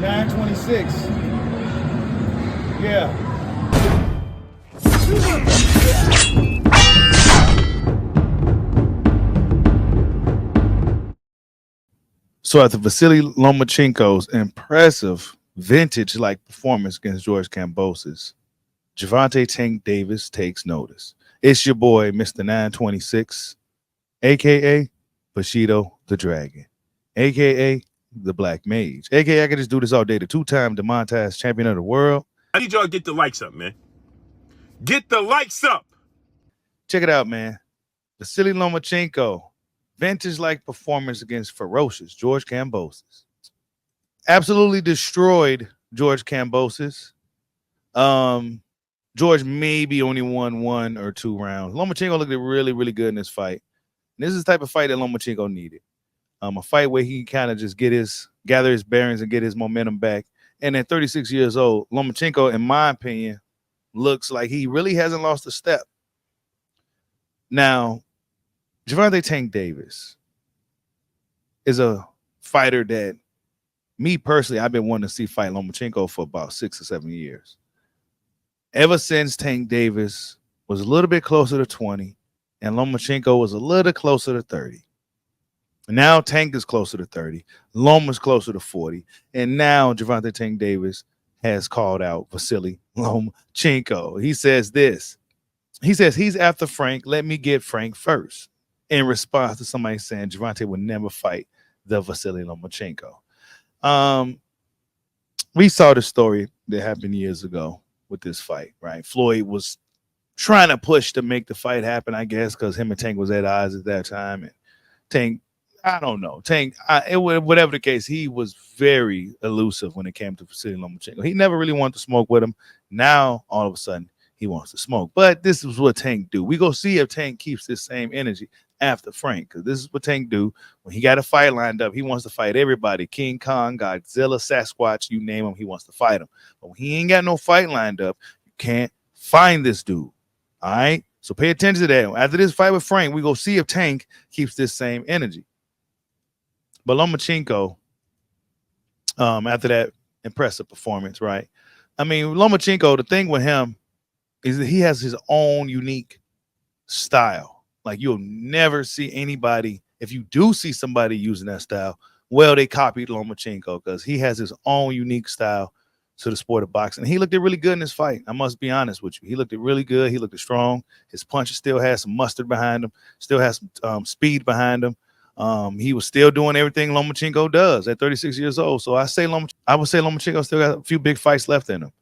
926. Yeah. So after Vasily Lomachenko's impressive vintage-like performance against George Kambosos, Gervonta Tank Davis takes notice. It's your boy, Mr. 926, a.k.a. Bushido the Dragon, a.k.a. the Black Mage, a.k.a. I can just do this all day, the two-time demonetized champion of the world. I need y'all to get the likes up, man. Get the likes up. Check it out, man. Vasily Lomachenko, vintage-like performance against ferocious George Kambosos. Absolutely destroyed George Kambosos. George maybe only won 1 or 2 rounds. Lomachenko looked really, really good in this fight. And this is the type of fight that Lomachenko needed. A fight where he kind of just gather his bearings and get his momentum back. And at 36 years old, Lomachenko, in my opinion, looks like he really hasn't lost a step. Now, Gervonta Tank Davis is a fighter that, me personally, I've been wanting to see fight Lomachenko for about 6 or 7 years. Ever since Tank Davis was a little bit closer to 20 and Lomachenko was a little closer to 30. Now Tank is closer to 30. Loma's closer to 40. And now Gervonta Tank Davis has called out Vasily Lomachenko. He says this. He says, he's after Frank. Let me get Frank first. In response to somebody saying Gervonta would never fight the Vasily Lomachenko. We saw the story that happened years ago with this fight, right? Floyd was trying to push to make the fight happen, I guess, because him and Tank was at odds at that time. And Tank, I don't know. Tank, whatever the case, he was very elusive when it came to Vasily Lomachenko. He never really wanted to smoke with him. Now, all of a sudden, he wants to smoke. But this is what Tank do. We go see if Tank keeps this same energy after Frank, because this is what Tank do. When he got a fight lined up, he wants to fight everybody. King Kong, Godzilla, Sasquatch, you name him, he wants to fight him. But when he ain't got no fight lined up, you can't find this dude. All right? So pay attention to that. After this fight with Frank, we go see if Tank keeps this same energy. But Lomachenko, after that impressive performance, right? I mean, Lomachenko, the thing with him is that he has his own unique style. Like, you'll never see anybody, if you do see somebody using that style, well, they copied Lomachenko, because he has his own unique style to the sport of boxing. He looked really good in this fight. I must be honest with you. He looked really good. He looked strong. His punches still had some mustard behind him, still has some speed behind him. He was still doing everything Lomachenko does at 36 years old. So I would say Lomachenko still got a few big fights left in him.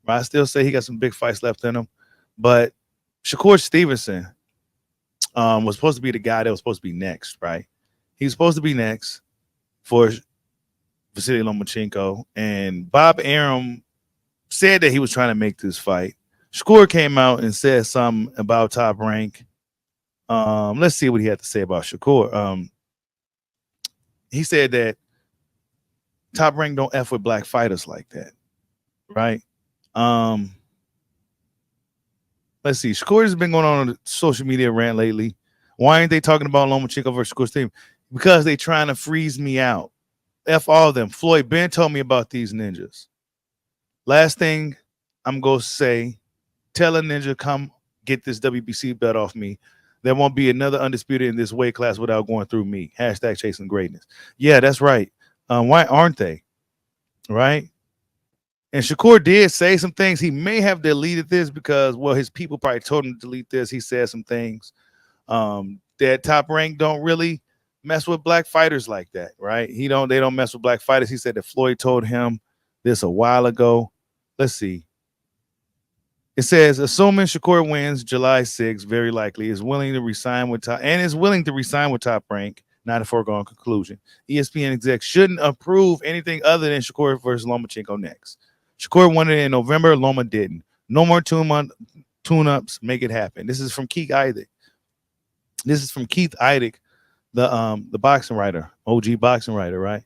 Right? I still say he got some big fights left in him. But Shakur Stevenson was supposed to be the guy that was supposed to be next, right? He was supposed to be next for Vasily Lomachenko. And Bob Arum said that he was trying to make this fight. Shakur came out and said something about Top Rank. Let's see what he had to say about Shakur. He said that Top Rank don't F with black fighters like that, right? Let's see. Shakur has been going on a social media rant lately. Why ain't they talking about Lomachenko versus Shakur Stevenson? Because they trying to freeze me out. F all of them. Floyd Ben told me about these ninjas. Last thing I'm going to say, tell a ninja, come get this WBC belt off me. There won't be another undisputed in this weight class without going through me. Hashtag chasing greatness. Yeah, that's right. Why aren't they? Right? And Shakur did say some things. He may have deleted this because, well, his people probably told him to delete this. He said some things that Top Rank don't really mess with black fighters like that, right? They don't mess with black fighters. He said that Floyd told him this a while ago. Let's see. It says, assuming Shakur wins July 6th, very likely is willing to resign with Top Rank. Not a foregone conclusion. ESPN execs shouldn't approve anything other than Shakur versus Lomachenko next. Shakur won it in November. Loma didn't. No more tune-ups. Make it happen. This is from Keith Idec. The boxing writer, OG boxing writer, right?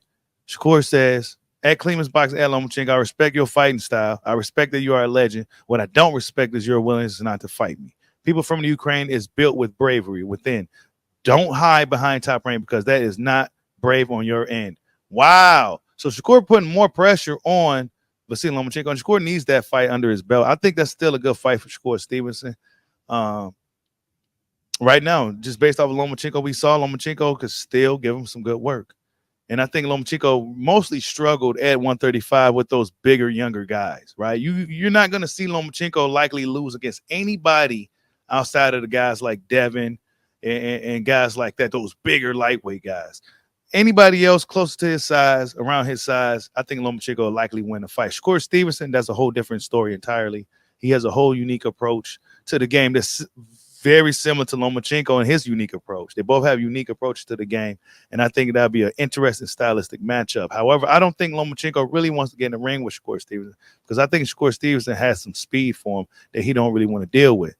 Shakur says, at Clemens Boxing, at Lomachenko, I respect your fighting style. I respect that you are a legend. What I don't respect is your willingness not to fight me. People from the Ukraine is built with bravery within. Don't hide behind Top Rank because that is not brave on your end. Wow. So Shakur putting more pressure on Vasily Lomachenko, and Shakur needs that fight under his belt. I think that's still a good fight for Shakur Stevenson. Right now, just based off of Lomachenko, we saw Lomachenko could still give him some good work. And I think Lomachenko mostly struggled at 135 with those bigger, younger guys, right? You're not going to see Lomachenko likely lose against anybody outside of the guys like Devin and guys like that, those bigger lightweight guys. Anybody else close to his size, around his size, I think Lomachenko will likely win the fight. Shakur Stevenson, that's a whole different story entirely. He has a whole unique approach to the game that's very similar to Lomachenko and his unique approach. They both have unique approaches to the game, and I think that'll be an interesting stylistic matchup. However, I don't think Lomachenko really wants to get in the ring with Shakur Stevenson because I think Shakur Stevenson has some speed for him that he don't really want to deal with.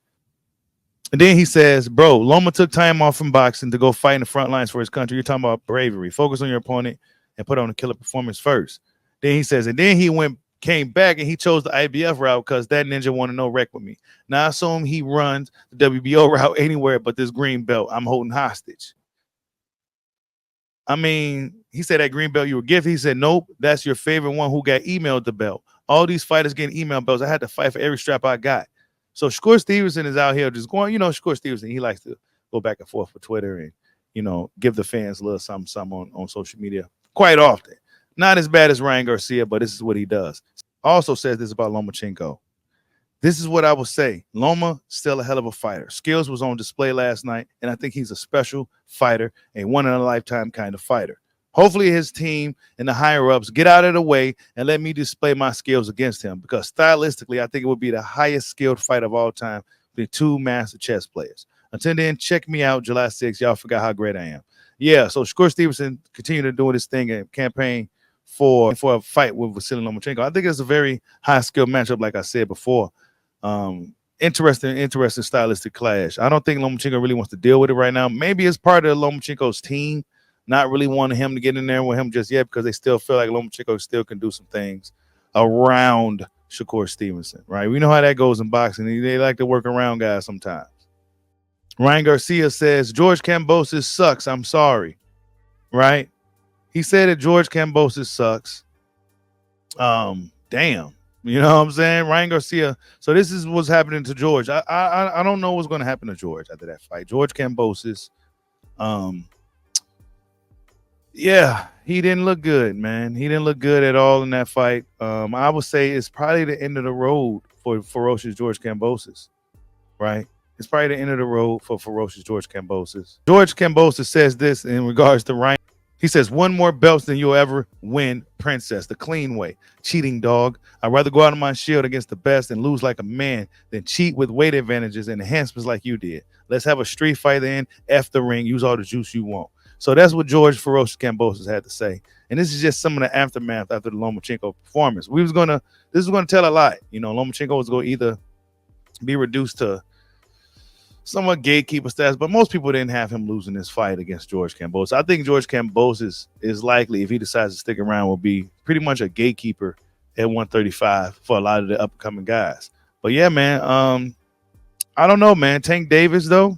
And then he says, bro, Loma took time off from boxing to go fight in the front lines for his country. You're talking about bravery. Focus on your opponent and put on a killer performance first. Then he says, and then he came back and he chose the IBF route because that ninja want to no wreck with me. Now I assume he runs the WBO route anywhere but this green belt I'm holding hostage. I mean, he said that green belt you were gifted. He said, nope, that's your favorite one who got emailed the belt. All these fighters getting email belts. I had to fight for every strap I got. So Shakur Stevenson is out here just going, Shakur Stevenson, he likes to go back and forth with Twitter and, give the fans a little something on social media quite often. Not as bad as Ryan Garcia, but this is what he does. Also says this about Lomachenko. This is what I will say. Loma, still a hell of a fighter. Skills was on display last night, and I think he's a special fighter, a one-in-a-lifetime kind of fighter. Hopefully his team and the higher-ups get out of the way and let me display my skills against him because stylistically, I think it would be the highest skilled fight of all time between two master chess players. Until then, check me out July 6th. Y'all forgot how great I am. Yeah, so Shakur Stevenson continue to do this thing and campaign for a fight with Vasily Lomachenko. I think it's a very high-skilled matchup, like I said before. Interesting stylistic clash. I don't think Lomachenko really wants to deal with it right now. Maybe it's part of Lomachenko's team not really wanting him to get in there with him just yet because they still feel like Lomachenko still can do some things around Shakur Stevenson, right? We know how that goes in boxing. They like to work around guys sometimes. Ryan Garcia says, George Kambosos sucks. I'm sorry, right? He said that George Kambosos sucks. Damn. You know what I'm saying? Ryan Garcia. So this is what's happening to George. I don't know what's going to happen to George after that fight. George Kambosos. Yeah, he didn't look good, man. He didn't look good at all in that fight. I would say it's probably the end of the road for ferocious George Kambosos, right? It's probably the end of the road for ferocious George Kambosos. George Kambosos says this in regards to Ryan. He says, one more belts than you'll ever win, princess, the clean way. Cheating dog. I'd rather go out on my shield against the best and lose like a man than cheat with weight advantages and enhancements like you did. Let's have a street fight then, F the ring, use all the juice you want. So that's what George Ferocious Kambosos had to say. And this is just some of the aftermath after the Lomachenko performance. This was gonna tell a lot. Lomachenko was gonna either be reduced to somewhat gatekeeper status, but most people didn't have him losing this fight against George Kambosos. I think George Kambosos is likely, if he decides to stick around, will be pretty much a gatekeeper at 135 for a lot of the upcoming guys. But yeah, man, I don't know, man. Tank Davis, though,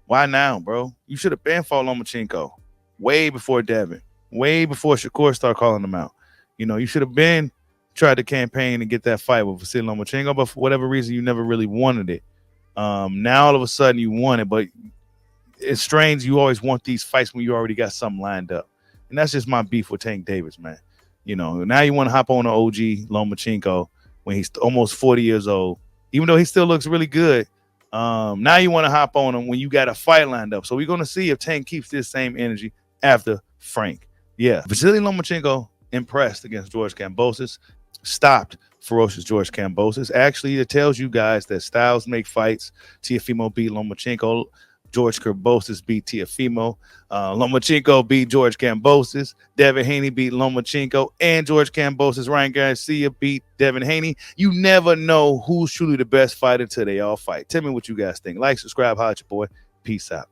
why now, bro? You should have been for Lomachenko way before Devin, way before Shakur started calling him out. You should have been tried to campaign and get that fight with Vasily Lomachenko, but for whatever reason, you never really wanted it. Now all of a sudden you want it, but it's strange. You always want these fights when you already got something lined up. And that's just my beef with Tank Davis, man. Now you want to hop on the OG Lomachenko when he's almost 40 years old, even though he still looks really good. Now you want to hop on him when you got a fight lined up. So we're going to see if Tank keeps this same energy after Frank. Yeah. Vasily Lomachenko impressed against George Kambosos, stopped ferocious George Kambosos. Actually, it tells you guys that styles make fights. Teofimo beat Lomachenko. George Kambosos beat Teofimo. Lomachenko beat George Kambosos. Devin Haney beat Lomachenko and George Kambosos. Ryan Garcia beat Devin Haney. You never know who's truly the best fighter until they all fight. Tell me what you guys think. Like, subscribe, holla at your boy. Peace out.